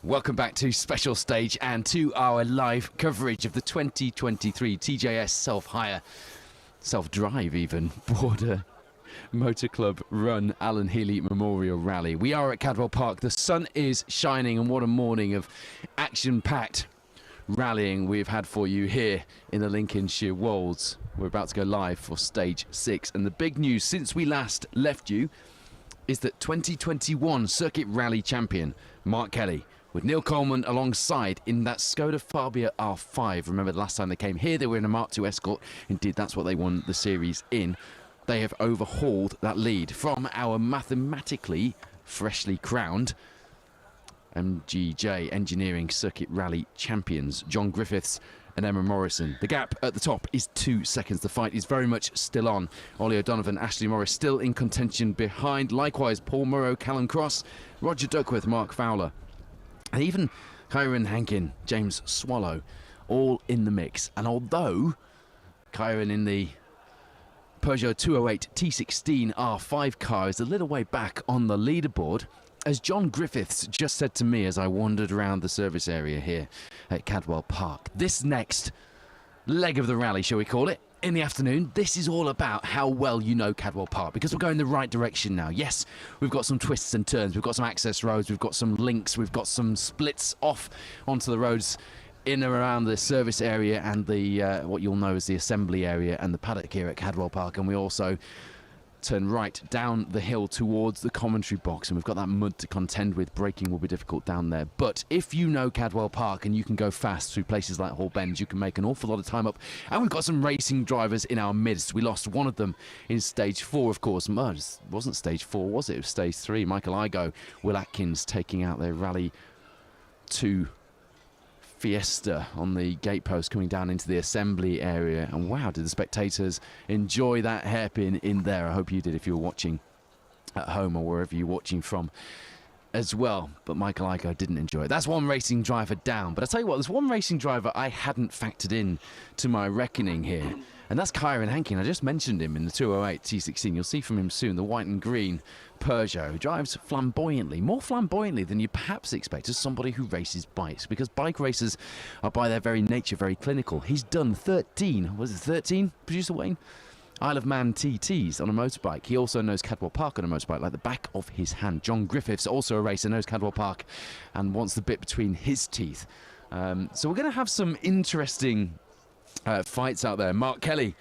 Welcome back to Special Stage and to our live coverage of the 2023 TJS Self-Hire, Self-Drive even, Border Motor Club Run Alan Healy Memorial Rally. We are at Cadwell Park. The sun is shining, and what a morning of action-packed rallying we've had for you here in the Lincolnshire Wolds. We're about to go live for Stage 6, and the big news since we last left you is that 2021 Circuit Rally champion Mark Healy, with Neil Coleman alongside in that Skoda Fabia R5. Remember the last time they came here, they were in a Mark II Escort. Indeed, that's what they won the series in. They have overhauled that lead from our mathematically freshly crowned MGJ Engineering Circuit Rally champions, John Griffiths and Emma Morrison. The gap at the top is 2 seconds. The fight is very much still on. Ollie O'Donovan, Ashley Morris still in contention behind. Likewise, Paul Murrow, Callum Cross, Roger Duckworth, Mark Fowler, and even Kyron Hankin, James Swallow, all in the mix. And although Kyron in the Peugeot 208 T16 R5 car is a little way back on the leaderboard, as John Griffiths just said to me as I wandered around the service area here at Cadwell Park, this next leg of the rally, shall we call it, in the afternoon, this is all about how well you know Cadwell Park, because we're going the right direction now. Yes, we've got some twists and turns, we've got some access roads, we've got some links, we've got some splits off onto the roads in and around the service area and the what you'll know as the assembly area and the paddock here at Cadwell Park. And we also turn right down the hill towards the commentary box, and we've got that mud to contend with. Braking will be difficult down there, but if you know Cadwell Park and you can go fast through places like Hall Bends, you can make an awful lot of time up. And we've got some racing drivers in our midst. We lost one of them in Stage 4, of course. It wasn't Stage 4, was it? It was Stage 3. Michael Igoe, Will Atkins taking out their Rally 2 Fiesta on the gatepost coming down into the assembly area. And wow, did the spectators enjoy that hairpin in there. I hope you did if you were watching at home or wherever you're watching from as well. But Michael Igoe didn't enjoy it. That's one racing driver down. But I tell you what, there's one racing driver I hadn't factored in to my reckoning here, and that's Kyron Hankin. I just mentioned him in the 208 T16. You'll see from him soon, the white and green Peugeot. Drives flamboyantly, more flamboyantly than you perhaps expect as somebody who races bikes, because bike racers are by their very nature very clinical. He's done 13, was it 13, Producer Wayne? Isle of Man TTs on a motorbike. He also knows Cadwell Park on a motorbike like the back of his hand. John Griffiths, also a racer, knows Cadwell Park and wants the bit between his teeth. So we're going to have some interesting fights out there. Mark Healy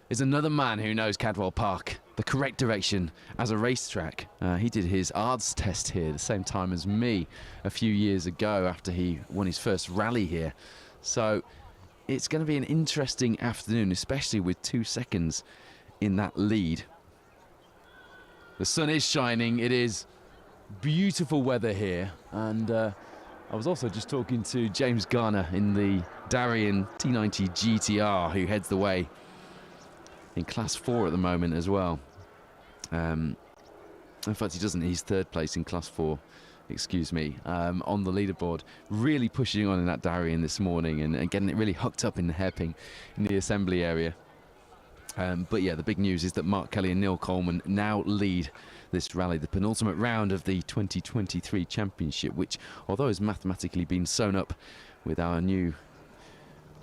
is another man who knows Cadwell Park, the correct direction as a racetrack. He did his ARDS test here the same time as me a few years ago after he won his first rally here. So it's going to be an interesting afternoon, especially with 2 seconds in that lead. The sun is shining. It is beautiful weather here. And I was also just talking to James Garner in the Darien T90 GTR, who heads the way in Class 4 at the moment as well. In fact, he doesn't. He's third place in Class 4. Excuse me, on the leaderboard, really pushing on in that Darien this morning and getting it really hooked up in the hairpin in the assembly area. But yeah, the big news is that Mark Healy and Neil Coleman now lead this rally, the penultimate round of the 2023 championship, which, although has mathematically been sewn up with our new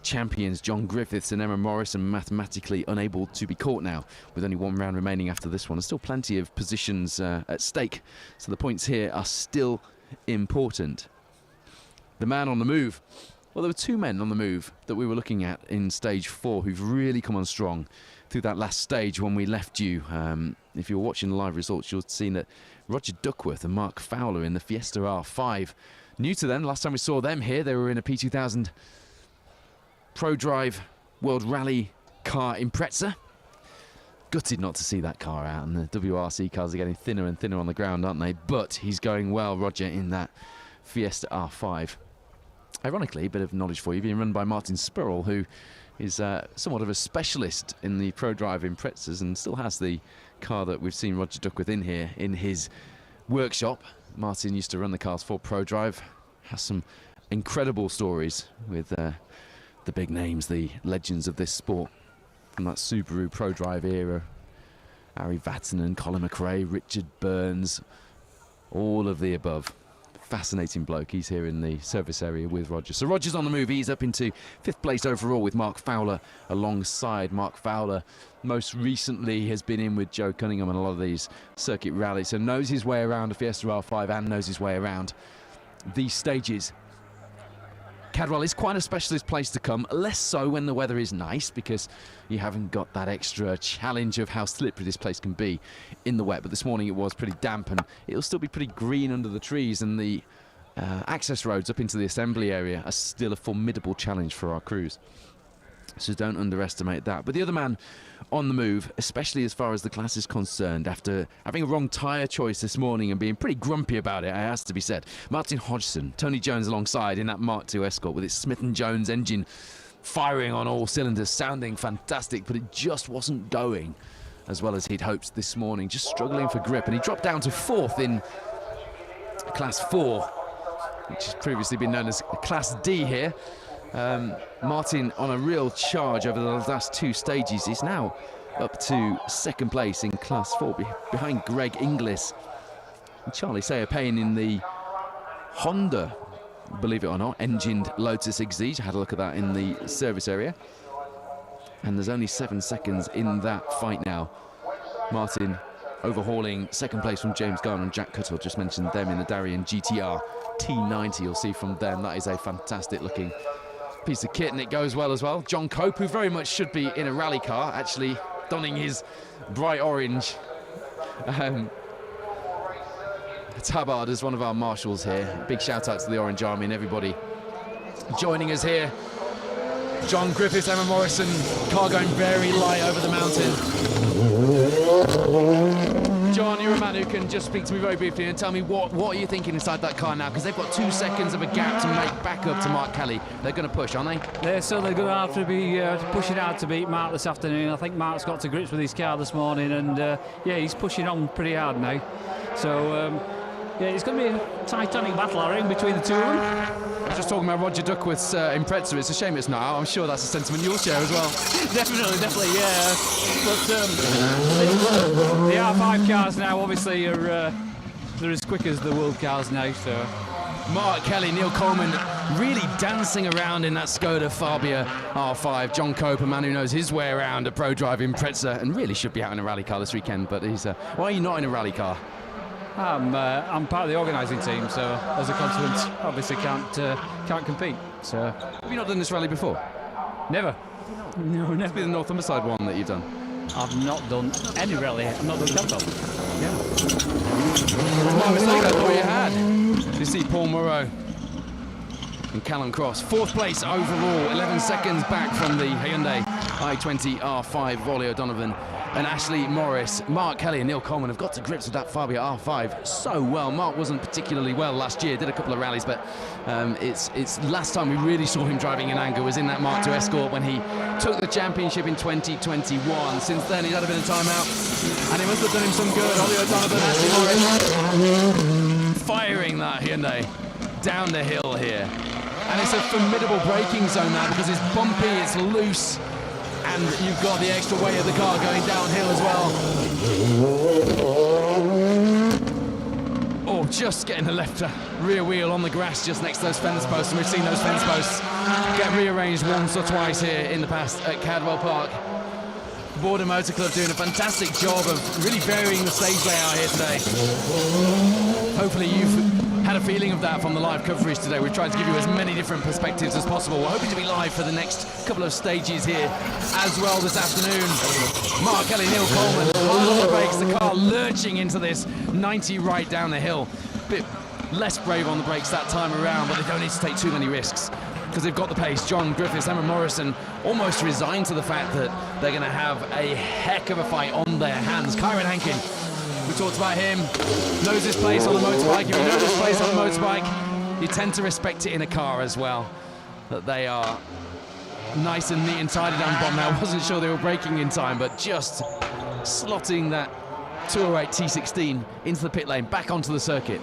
champions John Griffiths and Emma Morrison mathematically unable to be caught now, with only one round remaining after this one. There's still plenty of positions at stake, so the points here are still important. The man on the move, well, there were two men on the move that we were looking at in Stage 4 who've really come on strong through that last stage when we left you. If you were watching the live results, you'll have seen that Roger Duckworth and Mark Fowler in the Fiesta R5. New to them, last time we saw them here, they were in a P2000 Pro Drive World Rally car Impreza. Gutted not to see that car out, and the WRC cars are getting thinner and thinner on the ground, aren't they? But he's going well, Roger, in that Fiesta R5. Ironically, a bit of knowledge for you, being run by Martin Spurrell, who is somewhat of a specialist in the Pro Drive Imprezas and still has the car that we've seen Roger Duckworth in here in his workshop. Martin used to run the cars for Pro Drive, has some incredible stories with the big names, the legends of this sport from that Subaru Pro Drive era. Harry Vatanen, Colin McRae, Richard Burns, all of the above. fascinating bloke. He's here in the service area with Roger. So Roger's on the move. He's up into 5th place overall with Mark Fowler alongside. Mark Fowler most recently has been in with Joe Cunningham on a lot of these circuit rallies, so knows his way around a Fiesta R5 and knows his way around these stages. Cadwell is quite a specialist place to come, less so when the weather is nice, because you haven't got that extra challenge of how slippery this place can be in the wet. But this morning it was pretty damp, and it'll still be pretty green under the trees, and the access roads up into the assembly area are still a formidable challenge for our crews. So don't underestimate that. But the other man on the move, especially as far as the class is concerned, after having a wrong tyre choice this morning and being pretty grumpy about it, it has to be said, Martin Hodgson, Tony Jones alongside in that Mark II Escort with its Smith & Jones engine firing on all cylinders, sounding fantastic, but it just wasn't going as well as he'd hoped this morning, just struggling for grip. And he dropped down to 4th in Class 4, which has previously been known as Class D here. Martin on a real charge over the last 2 stages. He's now up to 2nd place in Class 4 behind Greg Inglis and Charlie Sayer Payne in the Honda, believe it or not, engined Lotus Exige. I had a look at that in the service area, and there's only 7 seconds in that fight now. Martin overhauling 2nd place from James Garner and Jack Cuttle. Just mentioned them in the Darien GTR T90. You'll see from them that is a fantastic looking piece of kit, and it goes well as well. John Cope, who very much should be in a rally car, actually donning his bright orange tabard as one of our marshals here. Big shout out to the Orange Army and everybody joining us here. John Griffiths, Emma Morrison, car going very light over the mountain. John, you're a man who can just speak to me very briefly and tell me what are you thinking inside that car now, because they've got 2 seconds of a gap to make back up to Mark Kelly. They're going to push, aren't they? They're certainly going to have to be pushing out to beat Mark this afternoon. I think Mark's got to grips with his car this morning, and yeah, he's pushing on pretty hard now. So yeah, it's going to be a titanic battle, I think, between the two of them. Just talking about Roger Duckworth's Impreza. It's a shame it's not out. I'm sure that's a sentiment you'll share as well. Definitely, yeah. But the R5 cars now obviously are they're as quick as the world cars now. So Mark Kelly, Neil Coleman really dancing around in that Skoda Fabia R5. John Cope, a man who knows his way around a Pro Drive Impreza and really should be out in a rally car this weekend. But he's why are you not in a rally car? I'm part of the organising team, so as a consequence, obviously can't compete. So have you not done this rally before? Never. No, never. It's been the Northumberside one that you've done. I've not done any rally. I've not done Cadwell. Yeah. That's my mistake. I thought you had. You see Paul Moreau and Callum Cross, 4th place overall, 11 seconds back from the Hyundai i20 R5. Ollie O'Donovan and Ashley Morris. Mark Kelly and Neil Coleman have got to grips with that Fabia R5 so well. Mark wasn't particularly well last year, did a couple of rallies, but it's last time we really saw him driving in anger was in that Mark II Escort when he took the championship in 2021. Since then he's had a bit of time out, and it must have done him some good. Ollie O'Donovan, Ashley Morris firing that Hyundai down the hill here. And it's a formidable braking zone now because it's bumpy, it's loose, and you've got the extra weight of the car going downhill as well. Oh, just getting the left rear wheel on the grass just next to those fence posts, and we've seen those fence posts get rearranged once or twice here in the past at Cadwell Park. Border Motor Club doing a fantastic job of really varying the stage layout here today. Hopefully you've had a feeling of that from the live coverage today. We've tried to give you as many different perspectives as possible. We're hoping to be live for the next couple of stages here as well this afternoon. Mark Kelly, Neil Coleman, hard on the brakes, the car lurching into this 90 right down the hill. Bit less brave on the brakes that time around, but they don't need to take too many risks because they've got the pace. John Griffiths, Emma Morrison almost resigned to the fact that they're going to have a heck of a fight on their hands. Kyron Hankin, we talked about him, knows his place on the motorbike. If you know his place on the motorbike, you tend to respect it in a car as well. That they are nice and neat and tidy down the bottom now. I wasn't sure they were braking in time, but just slotting that 208 T16 into the pit lane, back onto the circuit.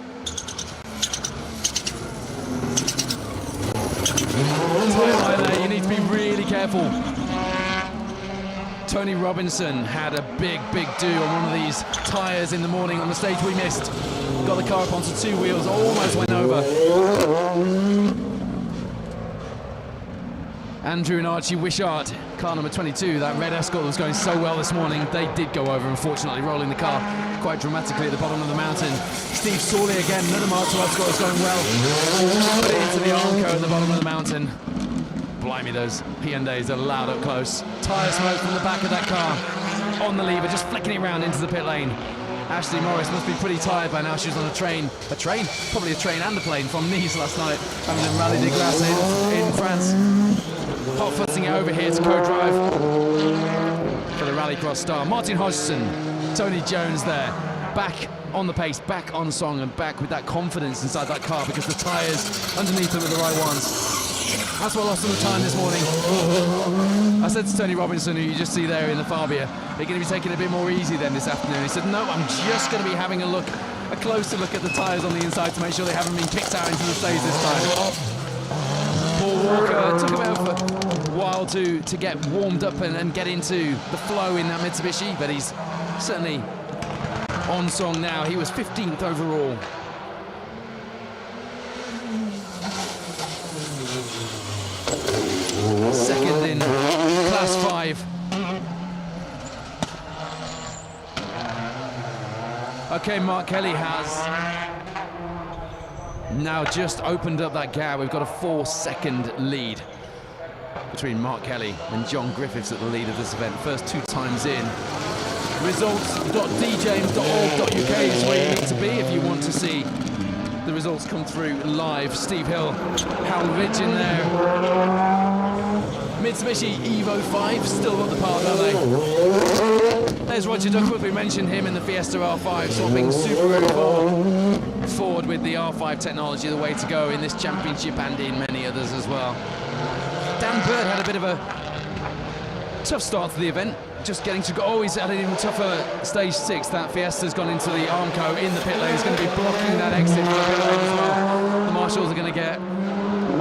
Tight line there, you need to be really careful. Tony Robinson had a big do on one of these tyres in the morning on the stage we missed. Got the car up onto 2 wheels, almost went over. power. Andrew and Archie Wishart, car number 22, that red Escort that was going so well this morning, they did go over, unfortunately, rolling the car quite dramatically at the bottom of the mountain. Steve Sawley again, another Mark II Escort was going well. Put it into the Armco at the bottom of the mountain. Blimey, those Hyundais are loud up close. Tyre smoke from the back of that car. On the lever, just flicking it round into the pit lane. Ashley Morris must be pretty tired by now. She was on a train, probably a train and a plane from Nice last night, having a Rally de Glace in France. Hot footing it over here to co-drive for the Rallycross star. Martin Hodgson, Tony Jones there, back on the pace, back on song, and back with that confidence inside that car because the tyres underneath them are the right ones. That's what lost them the time this morning. I said to Tony Robinson, who you just see there in the Fabia, they're going to be taking it a bit more easy then this afternoon. He said, no, I'm just going to be having a closer look at the tyres on the inside to make sure they haven't been kicked out into the stage this time. Paul Walker took a bit of a while to get warmed up and get into the flow in that Mitsubishi, but he's certainly on song now. He was 15th overall. Second in Class 5. Okay, Mark Healy has now just opened up that gap. We've got a 4-second lead between Mark Healy and John Griffiths at the lead of this event. First 2 times in. Results.djames.org.uk is where you need to be if you want to see the results come through live. Steve Hill, Hal Ridge in there. Mitsubishi Evo 5 still got the part, don't they? There's Roger Duckworth, we mentioned him in the Fiesta R5, swapping Subaru Ford with the R5 technology, the way to go in this championship and in many others as well. Dan Bird had a bit of a tough start to the event, just getting to go. Oh, he's had an even tougher stage 6. That Fiesta's gone into the Armco in the pit lane. He's going to be blocking that exit from the pit lane as well. The marshals are going to get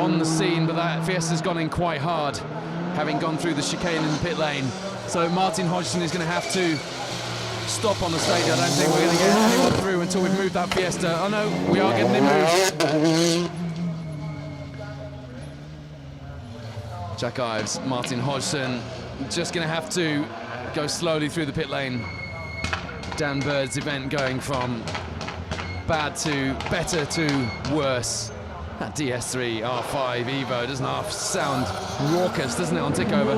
on the scene, but that Fiesta's gone in quite hard, having gone through the chicane in the pit lane. So Martin Hodgson is going to have to stop on the stage. I don't think we're going to get anyone through until we've moved that Fiesta. Oh no, we are getting him moved. Jack Ives, Martin Hodgson, just going to have to go slowly through the pit lane. Dan Bird's event going from bad to better to worse. That DS3 R5 Evo doesn't half sound raucous, doesn't it, on tickover?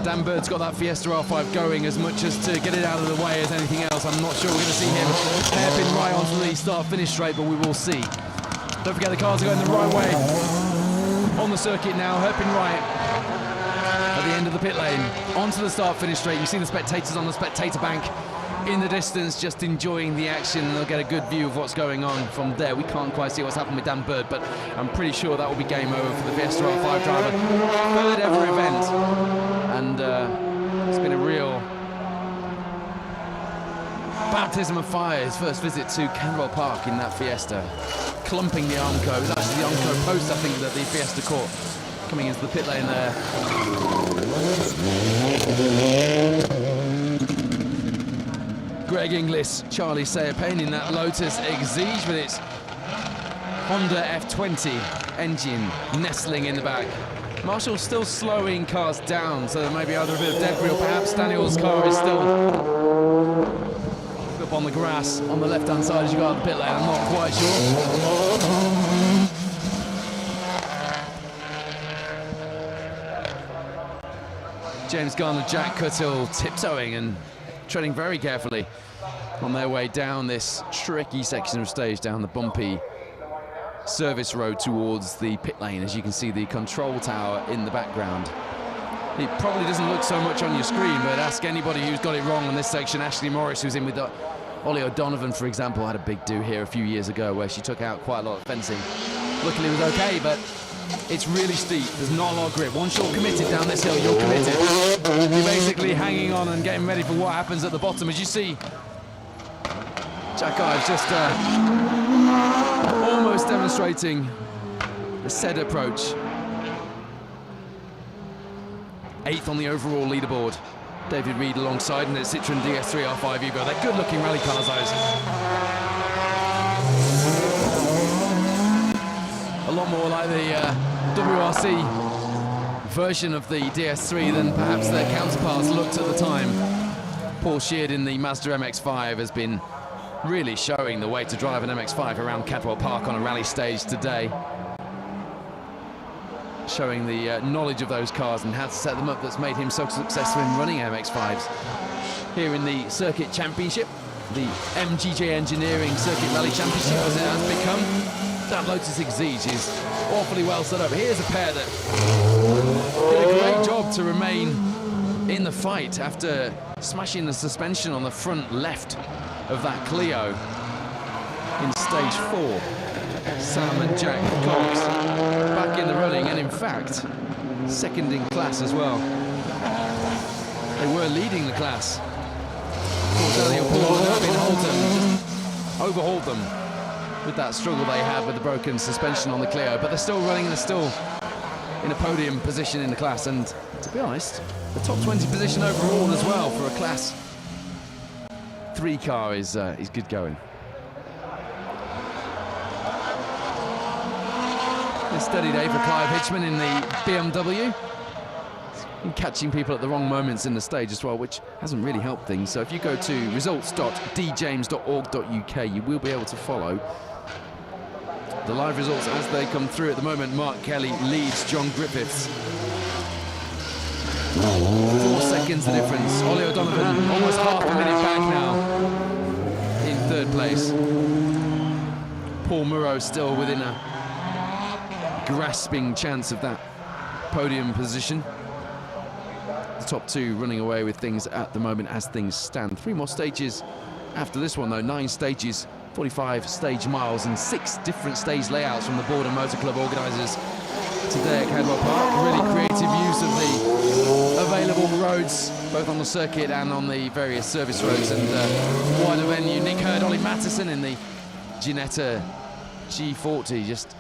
Dan Bird's got that Fiesta R5 going as much as to get it out of the way as anything else. I'm not sure we're going to see him hairpin right onto the start-finish straight, but we will see. Don't forget the cars are going the right way on the circuit now, hairpin right at the end of the pit lane, onto the start-finish straight. You see the spectators on the spectator bank in the distance, just enjoying the action. They'll get a good view of what's going on from there. We can't quite see what's happened with Dan Bird, but I'm pretty sure that will be game over for the Fiesta R5 driver. Third ever event, and it's been a real baptism of fire. His first visit to Canwell Park in that Fiesta, clumping the Armco. It was actually the Armco post, I think, that the Fiesta caught, coming into the pit lane there. Greg Inglis, Charlie Sayerpain in that Lotus Exige with its Honda F20 engine nestling in the back. Marshall still slowing cars down, so there may be either a bit of debris or perhaps Daniel's car is still up on the grass on the left-hand side as you go out the pit lane. I'm not quite sure. James Garner, Jack Cuttle tiptoeing and treading very carefully on their way down this tricky section of stage, down the bumpy service road towards the pit lane. As you can see, the control tower in the background. It probably doesn't look so much on your screen, but ask anybody who's got it wrong on this section. Ashley Morris, who's in with Ollie O'Donovan, for example, had a big do here a few years ago where she took out quite a lot of fencing. Luckily it was okay, but it's really steep. There's not a lot of grip. Once you're committed down this hill, you're committed. You're basically hanging on and getting ready for what happens at the bottom. As you see, Jack Ives just almost demonstrating the said approach. 8th on the overall leaderboard. David Reed alongside in a Citroen DS3 R5 Evo. They're good-looking rally cars, those. lot more like the WRC version of the DS3 than perhaps their counterparts looked at the time. Paul Sheard in the Mazda MX-5 has been really showing the way to drive an MX-5 around Cadwell Park on a rally stage today. Showing the knowledge of those cars and how to set them up that's made him so successful in running MX-5s. Here in the Circuit Championship, the MGJ Engineering Circuit Rally Championship as it has become, that Lotus Exige is awfully well set up. Here's a pair that did a great job to remain in the fight after smashing the suspension on the front left of that Clio in stage 4. Sam and Jack Cox back in the running, and in fact second in class as well. They were leading the class. Daniel Paul and Irvin Holton just overhauled them with that struggle they had with the broken suspension on the Clio, but they're still running and they're still in a podium position in the class, and to be honest, the top 20 position overall as well for a class 3 car is good going. A steady day for Clive Hitchman in the BMW. And catching people at the wrong moments in the stage as well, which hasn't really helped things. So if you go to results.djames.org.uk, you will be able to follow the live results as they come through. At the moment, Mark Kelly leads John Griffiths. 4 seconds the difference. Ollie O'Donovan almost half a minute back now in 3rd place. Paul Murrow still within a grasping chance of that podium position. The top 2 running away with things at the moment as things stand. 3 more stages after this one though. 9 stages, 45 stage miles, and 6 different stage layouts from the Border Motor Club organisers today at Cadwell Park. Really creative use of the available roads, both on the circuit and on the various service roads, and wider venue. Nick Hurd, Ollie Mattison in the Ginetta G40 just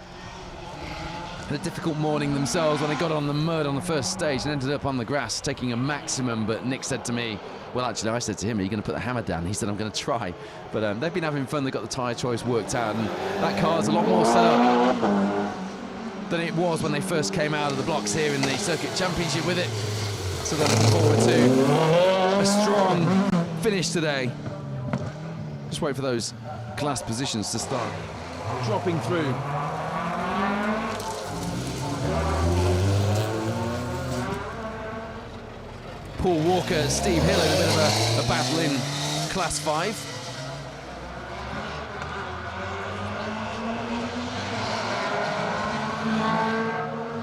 had a difficult morning themselves when they got on the mud on the first stage and ended up on the grass taking a maximum. But Nick said to me, well, actually I said to him, are you going to put the hammer down? He said, I'm going to try. But they've been having fun. They've got the tyre choice worked out, and that car's a lot more set up than it was when they first came out of the blocks here in the Circuit Championship with it. So they're looking forward to a strong finish today. Just wait for those class positions to start dropping through. Paul Walker, Steve Hill in a bit of a battle in Class 5.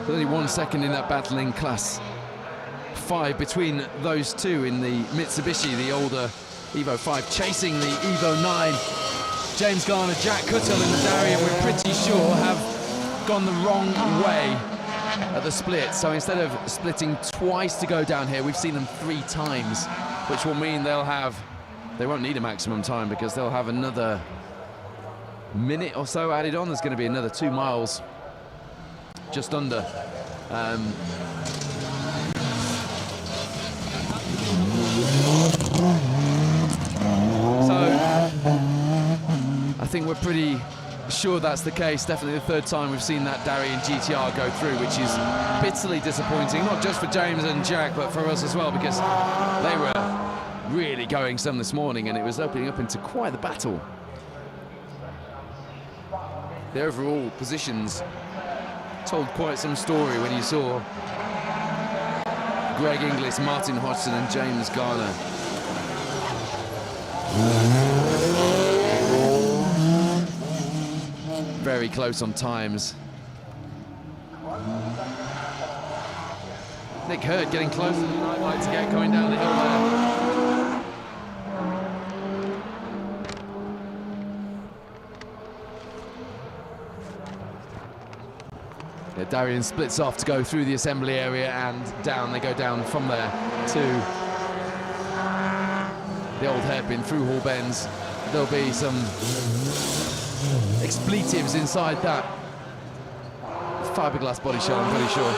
But only 1 second in that battle in Class 5 between those two in the Mitsubishi, the older Evo 5, chasing the Evo 9. James Garner, Jack Cuttle in the Darien, we're pretty sure have gone the wrong way at the split. So instead of splitting twice to go down here, we've seen them 3 times, which will mean they won't need a maximum time because they'll have another minute or so added on. There's going to be another 2 miles just under. So I think we're pretty sure that's the case. Definitely the 3rd time we've seen that Darien GTR go through, which is bitterly disappointing, not just for James and Jack, but for us as well, because they were really going some this morning and it was opening up into quite the battle. The overall positions told quite some story when you saw Greg Inglis, Martin Hodgson and James Garner. Very close on times. Nick Hurd getting closer than I'd like to get going down the hill there. Yeah, Darien splits off to go through the assembly area and down. They go down from there to the old hairpin through Hall Bends. There'll be some expletives inside that fiberglass body shell, I'm pretty sure.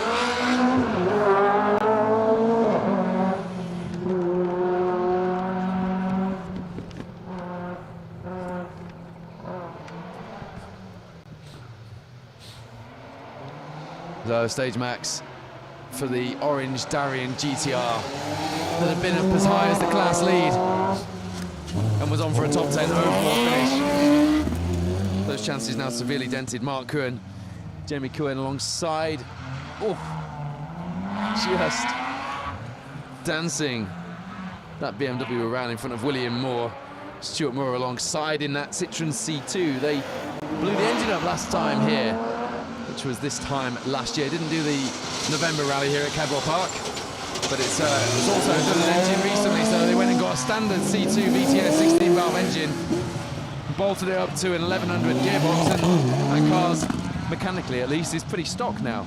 So stage max for the orange Darien GTR that had been up as high as the class lead and was on for a top 10 overall finish. Those chances now severely dented. Mark Cohen, Jamie Cohen alongside. Oh, just dancing that BMW around in front of William Moore. Stuart Moore alongside in that Citroen C2. They blew the engine up last time here, which was this time last year. Didn't do the November rally here at Cadwell Park, but it's also done an engine recently, so they went and got a standard C2 VTS 16-valve engine, bolted it up to an 1100 gearbox, and that car's, mechanically at least, is pretty stock now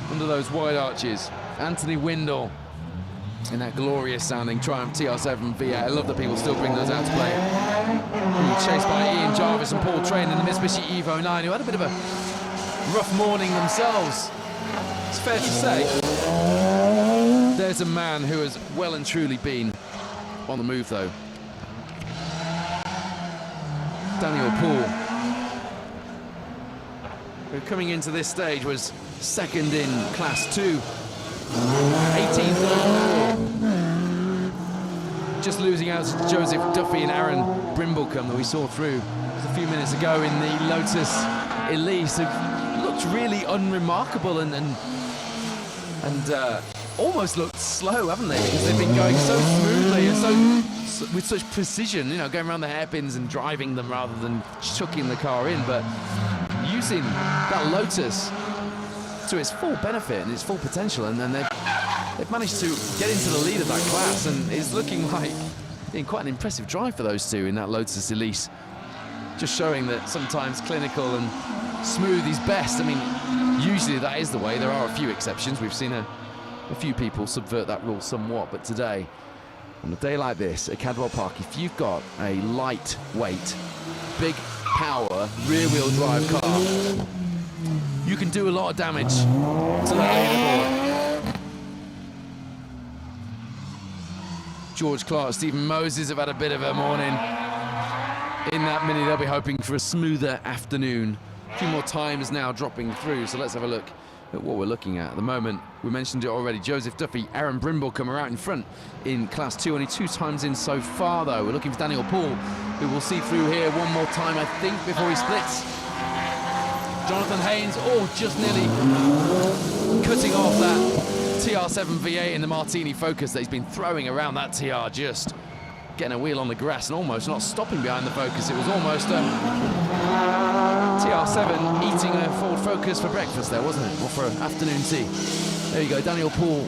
under those wide arches. Anthony Windle in that glorious sounding Triumph TR7 V8. I love that people still bring those out to play. Chased by Ian Jarvis and Paul Train in the Mitsubishi Evo 9, who had a bit of a rough morning themselves. It's fair to say. There's a man who has well and truly been on the move, though. Daniel Poole, who coming into this stage was second in Class 2, 18th overall. Just losing out to Joseph Duffy and Aaron Brimblecombe that we saw through just a few minutes ago in the Lotus Elise, who looked really unremarkable and almost looked slow, haven't they? Because they've been going so smoothly and so with such precision, you know, going around the hairpins and driving them rather than chucking the car in, but using that Lotus to its full benefit and its full potential, and then they've managed to get into the lead of that class, and it's looking like quite an impressive drive for those two in that Lotus Elise. Just showing that sometimes clinical and smooth is best. I mean, usually that is the way. There are a few exceptions. We've seen a few people subvert that rule somewhat, but today, on a day like this at Cadwell Park, if you've got a lightweight, big power, rear-wheel drive car, you can do a lot of damage to that leaderboard. George Clark, Stephen Moses have had a bit of a morning in that Mini. They'll be hoping for a smoother afternoon. A few more times now dropping through, so let's have a look at what we're looking at the moment. We mentioned it already. Joseph Duffy, Aaron Brimblecombe are out in front in Class 2. Only 2 times in so far, though. We're looking for Daniel Poole, who we'll see through here one more time, I think, before he splits. Jonathan Haynes, just nearly cutting off that TR7 V8 in the Martini Focus that he's been throwing around that TR, just getting a wheel on the grass and almost not stopping behind the Focus. It was almost TR7 eating a Ford Focus for breakfast there, wasn't it? Or for afternoon tea. There you go, Daniel Poole.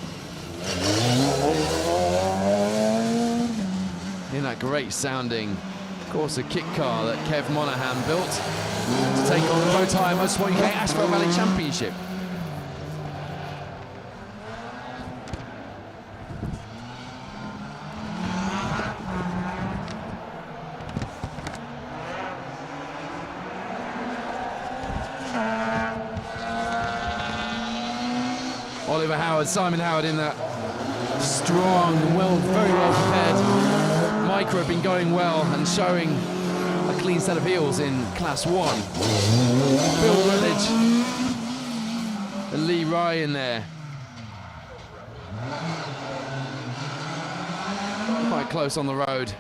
In that great sounding Corsa kit car that Kev Monaghan built to take on the Bowtie Motorsport UK Asphalt Rally Championship. Oliver Howard, Simon Howard in that strong, very well prepared micro, been going well and showing a clean set of heels in Class 1. Bill Rutledge and Lee Ryan there. Quite close on the road,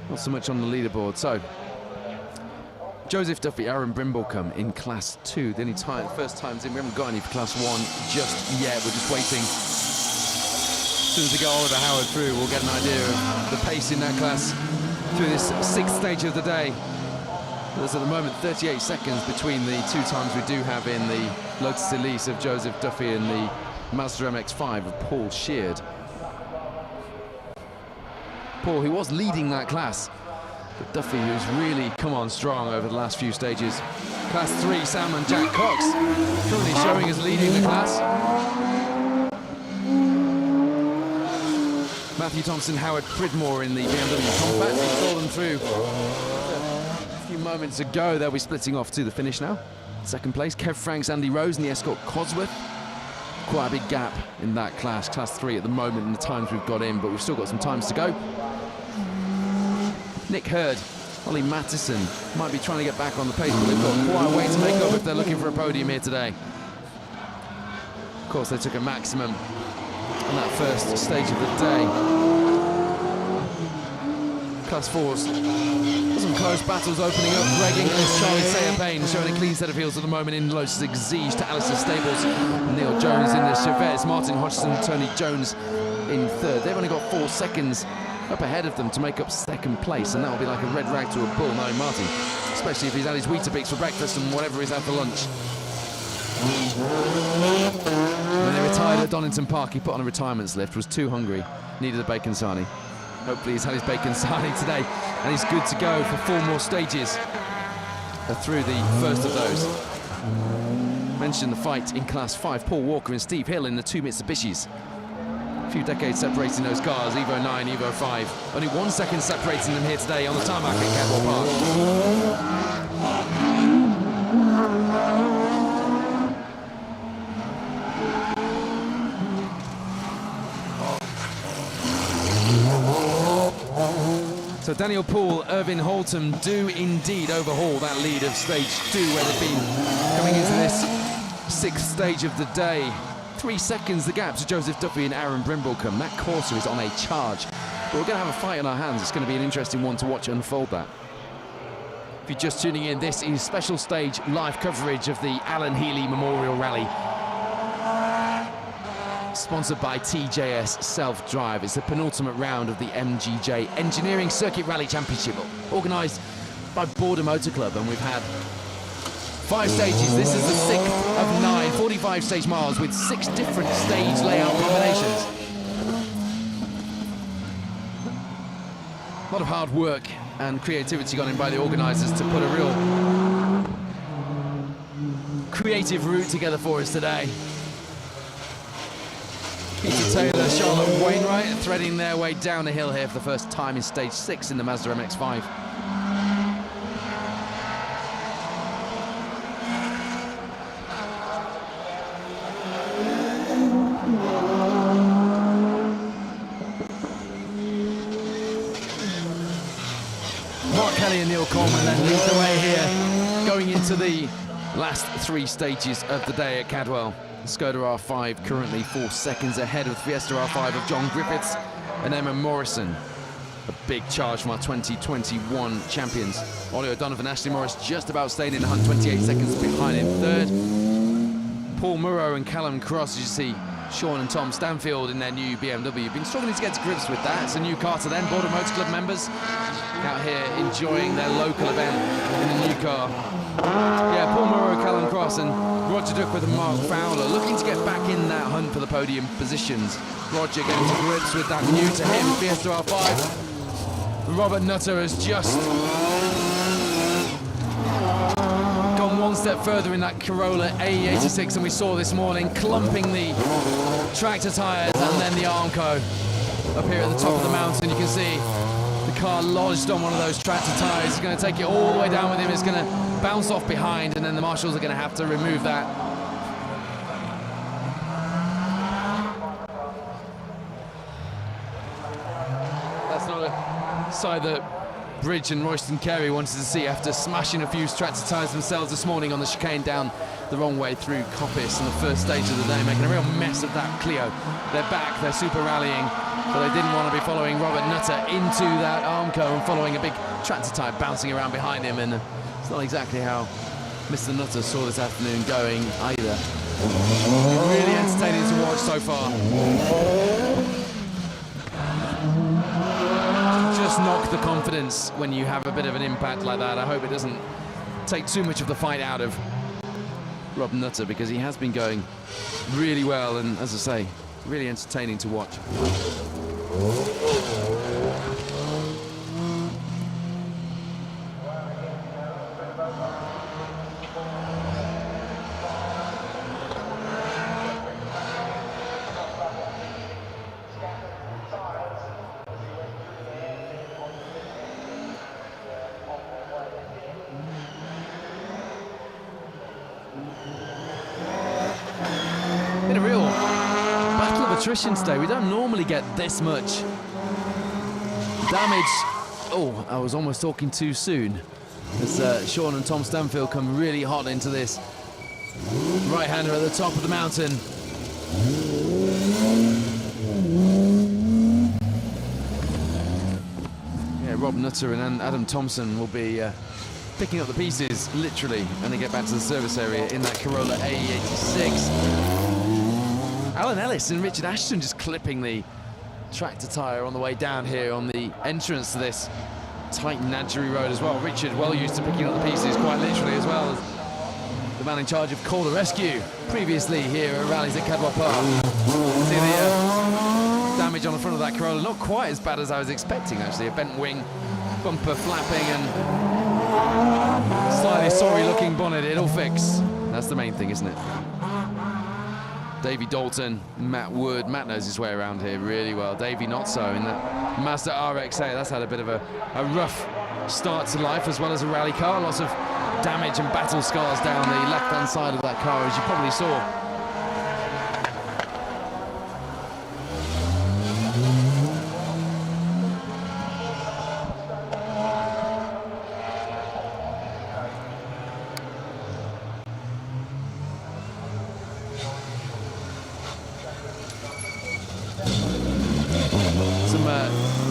not so much on the leaderboard. So, Joseph Duffy, Aaron Brimblecombe in Class 2. The only first times in, we haven't got any for Class 1 just yet. We're just waiting. As soon as we get Oliver Howard through, we'll get an idea of the pace in that class through this 6th stage of the day. There's at the moment 38 seconds between the 2 times we do have in the Lotus Elise of Joseph Duffy and the Mazda MX-5 of Paul Sheard. Paul, who was leading that class, but Duffy, who's really come on strong over the last few stages. Class 3, Sam and Jack Cox, currently showing as leading the class. Matthew Thompson, Howard Pridmore in the BMW Compact. We saw them through a few moments ago. They'll be splitting off to the finish now. Second place, Kev Franks, Andy Rose in the Escort Cosworth. Quite a big gap in that class. Class 3 at the moment in the times we've got in, but we've still got some times to go. Nick Hurd, Ollie Mattison might be trying to get back on the pace, but they've got quite a way to make up if they're looking for a podium here today. Of course, they took a maximum on that first stage of the day. Class 4s. Some close battles opening up. Greg Inglis, Charlie Sayer-Payne showing a clean set of heels at the moment in Lotus Exige to Alistair Stables. Neil Jones in the Chevette. Martin Hodgson, Tony Jones in third. They've only got 4 seconds up ahead of them to make up second place, and that will be like a red rag to a bull, knowing Martin, especially if he's had his Weetabix for breakfast and whatever he's had for lunch. When they retired at Donington Park, he put on a retirement lift, was too hungry, needed a bacon sarnie. Hopefully he's had his bacon sarnie today, and he's good to go for 4 more stages through the first of those. Mentioned the fight in Class 5, Paul Walker and Steve Hill in the 2 Mitsubishis. A few decades separating those cars, Evo 9, Evo 5. Only 1 second separating them here today on the tarmac at Cadwell Park. So Daniel Poole, Irvin Holton do indeed overhaul that lead of stage 2, where they've been coming into this 6th stage of the day. 3 seconds the gap to Joseph Duffy and Aaron Brimblecombe. That Corsa is on a charge. But we're going to have a fight on our hands. It's going to be an interesting one to watch unfold that. If you're just tuning in, this is special stage live coverage of the Alan Healy Memorial Rally. Sponsored by TJS Self-Drive. It's the penultimate round of the MGJ Engineering Circuit Rally Championship, organised by Border Motor Club, and we've had 5 stages. This is the 6th of 9, 45 stage miles with 6 different stage layout combinations. A lot of hard work and creativity gone in by the organisers to put a real creative route together for us today. Peter Taylor, Charlotte Wainwright threading their way down the hill here for the first time in stage 6 in the Mazda MX-5. Mark Kelly and Neil Coleman then lead the way here, going into the last 3 stages of the day at Cadwell. Skoda R5 currently 4 seconds ahead of the Fiesta R5 of John Griffiths and Emma Morrison. A big charge from our 2021 champions. Ollie O'Donovan, Ashley Morris just about staying in the hunt, 28 seconds behind in third. Paul Murrow and Callum Cross, as you see Sean and Tom Stanfield in their new BMW. Been struggling to get to grips with that. It's a new car to them. Border Motor Club members out here enjoying their local event in a new car. Yeah, Paul Murrow, Callum Cross and Roger Duckworth and Mark Fowler looking to get back in that hunt for the podium positions. Roger getting to grips with that new to him Fiesta R5. Robert Nutter has just gone 1 step further in that Corolla AE86, and we saw this morning clumping the tractor tyres and then the Armco up here at the top of the mountain. You can see the car lodged on one of those tractor tyres. It's going to take it all the way down with him. It's going to bounce off behind, and then the marshals are going to have to remove that. That's not a side that Bridge and Royston Carey wanted to see after smashing a few tractor tyres themselves this morning on the chicane down the wrong way through Coppice in the first stage of the day, making a real mess of that Clio. They're back, they're super rallying, but they didn't want to be following Robert Nutter into that Armco and following a big tractor tyre bouncing around behind him, and it's not exactly how Mr. Nutter saw this afternoon going either. Really entertaining to watch so far. Just knock the confidence when you have a bit of an impact like that. I hope it doesn't take too much of the fight out of Rob Nutter, because he has been going really well, and as I say, really entertaining to watch. Been a real battle of attrition today. We don't normally get this much damage. Oh, I was almost talking too soon. As Sean and Tom Stanfield come really hot into this. Right-hander at the top of the mountain. Yeah, Rob Nutter and Adam Thompson will be picking up the pieces, literally, and they get back to the service area in that Corolla AE86. Alan Ellis and Richard Ashton just clipping the tractor tyre on the way down here on the entrance to this tight Nadgery Road as well. Richard well used to picking up the pieces, quite literally, as well as the man in charge of Call the Rescue previously here at rallies at Cadwell Park. See the damage on the front of that Corolla, not quite as bad as I was expecting actually. A bent wing, bumper flapping and slightly sorry looking bonnet. It'll fix. That's the main thing, isn't it? Davey Dalton, Matt Wood. Matt knows his way around here really well. Davey not so in that Mazda RX-8. That's had a bit of a rough start to life as well as a rally car. Lots of damage and battle scars down the left-hand side of that car, as you probably saw.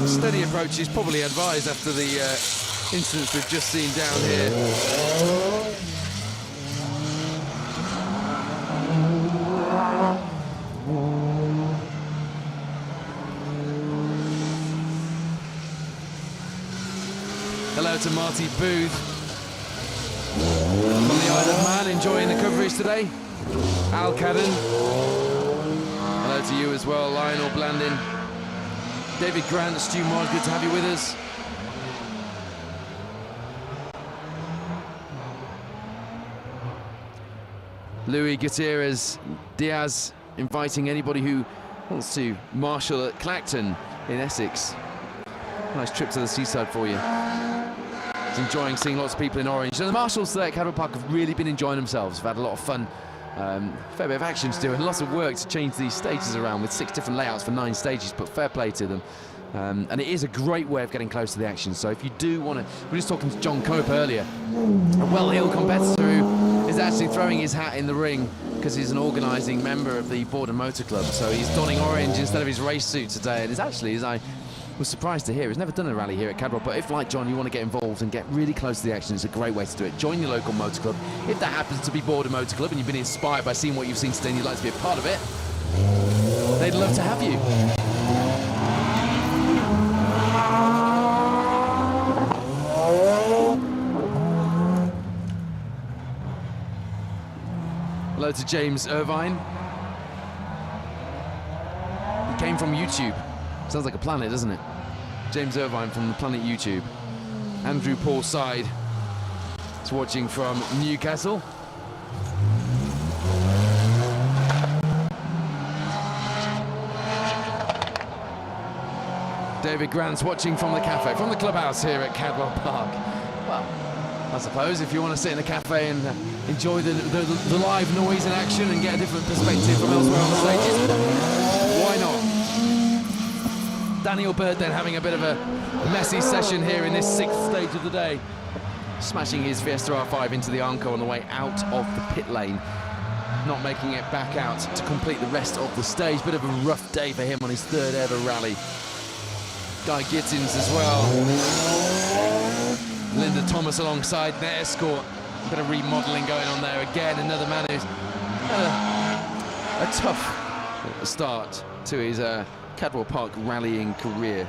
Steady approach is probably advised after the incidents we've just seen down here. Hello to Marty Booth from the Isle of Man, enjoying the coverage today. Al Cadden. Hello to you as well, Lionel Blandin. David Grant, Stu Moore, good to have you with us. Louis Gutierrez Diaz inviting anybody who wants to marshal at Clacton in Essex. Nice trip to the seaside for you. He's enjoying seeing lots of people in orange. And the marshals there at Cadwell Park have really been enjoying themselves. They've had a lot of fun. Fair bit of action to do and lots of work to change these stages around with 6 different layouts for 9 stages, but fair play to them. And it is a great way of getting close to the action. So if you do want to, we were just talking to John Cope earlier, a well-heeled competitor who is actually throwing his hat in the ring because he's an organising member of the Border Motor Club. So he's donning orange instead of his race suit today. And it's actually, as I was surprised to hear, he's never done a rally here at Cadwell, but if, like John, you want to get involved and get really close to the action, it's a great way to do it. Join your local motor club. If that happens to be Border Motor Club and you've been inspired by seeing what you've seen today and you'd like to be a part of it, they'd love to have you. Hello to James Irvine. He came from YouTube. Sounds like a planet, doesn't it? James Irvine from the planet YouTube. Andrew Paul Side is watching from Newcastle. David Grant's watching from the cafe, from the clubhouse here at Cadwell Park. Well, I suppose if you want to sit in a cafe and enjoy the live noise and action and get a different perspective from elsewhere on the stages, why not? Daniel Bird then having a bit of a messy session here in this 6th stage of the day. Smashing his Fiesta R5 into the Armco on the way out of the pit lane. Not making it back out to complete the rest of the stage. Bit of a rough day for him on his 3rd ever rally. Guy Gittins as well. Linda Thomas alongside their escort. A bit of remodelling going on there. Again, another man who's had a tough start to his Cadwell Park rallying career,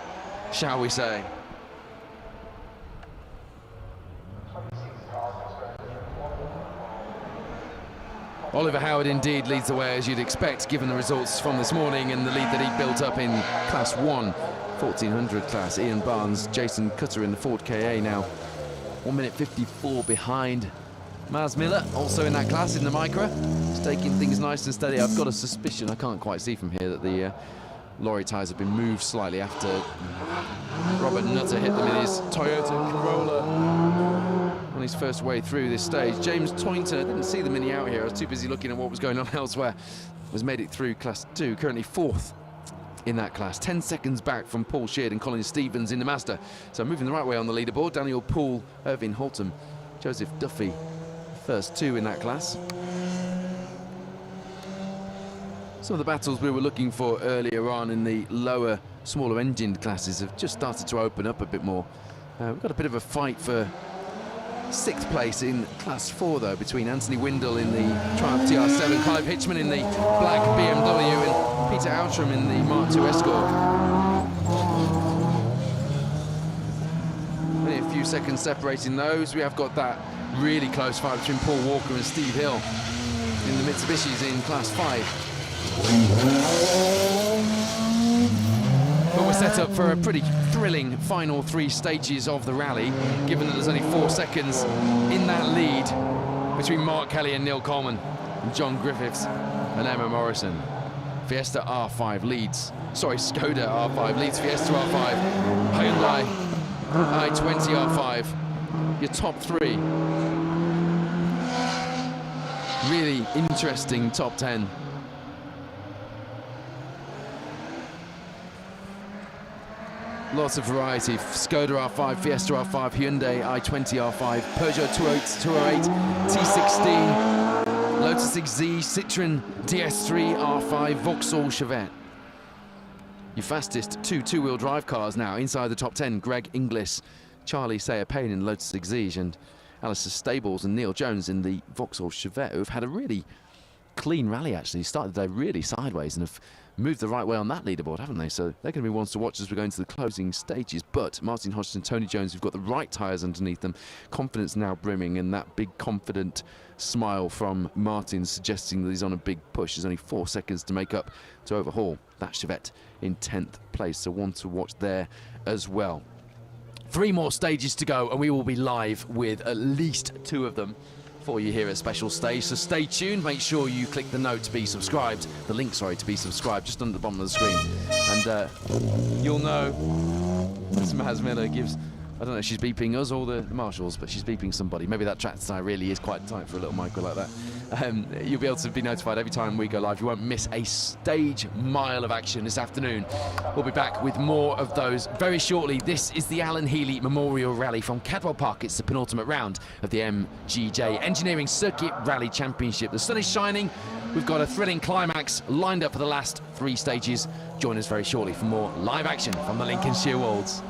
shall we say. Oliver Howard indeed leads the way, as you'd expect, given the results from this morning and the lead that he built up in Class 1, 1400 class. Ian Barnes, Jason Cutter in the Ford KA now 1 minute 54 behind. Maz Miller, also in that class in the Micra, just taking things nice and steady. I've got a suspicion, I can't quite see from here, that the lorry tyres have been moved slightly after Robert Nutter hit them in his Toyota Corolla on his first way through this stage. James Toynton, I didn't see the mini out here, I was too busy looking at what was going on elsewhere, has made it through Class 2, currently 4th in that class, 10 seconds back from Paul Sheard and Colin Stevens in the Mazda. So moving the right way on the leaderboard. Daniel Poole, Irving Holton, Joseph Duffy, first 2 in that class. Some of the battles we were looking for earlier on in the lower, smaller engined classes have just started to open up a bit more. We've got a bit of a fight for 6th place in Class 4 though, between Anthony Windle in the Triumph TR7, Clive Hitchman in the black BMW and Peter Outram in the Mark II Escort. Only a few seconds separating those. We have got that really close fight between Paul Walker and Steve Hill in the Mitsubishis in Class 5. But we're set up for a pretty thrilling final 3 stages of the rally, given that there's only 4 seconds in that lead between Mark Kelly and Neil Coleman, and John Griffiths and Emma Morrison. Fiesta R5 leads, Skoda R5 leads Fiesta R5, Hyundai i20 R5, your top 3. Really interesting top 10. Lots of variety. Skoda R5, Fiesta R5, Hyundai i20 R5, Peugeot 208, T16, Lotus XZ, Citroën DS3 R5, Vauxhall Chevette. Your fastest 2 two-wheel drive cars now inside the top 10. Greg Inglis, Charlie Sayer Payne in Lotus Exige, and Alistair Stables and Neil Jones in the Vauxhall Chevette, who've had a really clean rally actually. Started the day really sideways and have moved the right way on that leaderboard, haven't they? So they're going to be ones to watch as we go into the closing stages. But Martin Hodgson, Tony Jones, who've got the right tyres underneath them, confidence now brimming, and that big confident smile from Martin suggesting that he's on a big push. There's only 4 seconds to make up to overhaul that Chevette in 10th place, so one to watch there as well. 3 more stages to go, and we will be live with at least 2 of them for you here at Special Stage, so stay tuned. Make sure you click the note to be subscribed, the link, sorry, to be subscribed, just under the bottom of the screen, and you'll know as Maz Miller gives, I don't know if she's beeping us or the marshals, but she's beeping somebody. Maybe that tractor tire really is quite tight for a little micro like that. You'll be able to be notified every time we go live. You won't miss a stage mile of action this afternoon. We'll be back with more of those very shortly. This is the Alan Healy Memorial Rally from Cadwell Park. It's the penultimate round of the MGJ Engineering Circuit Rally Championship. The sun is shining. We've got a thrilling climax lined up for the last 3 stages. Join us very shortly for more live action from the Lincolnshire Wolds.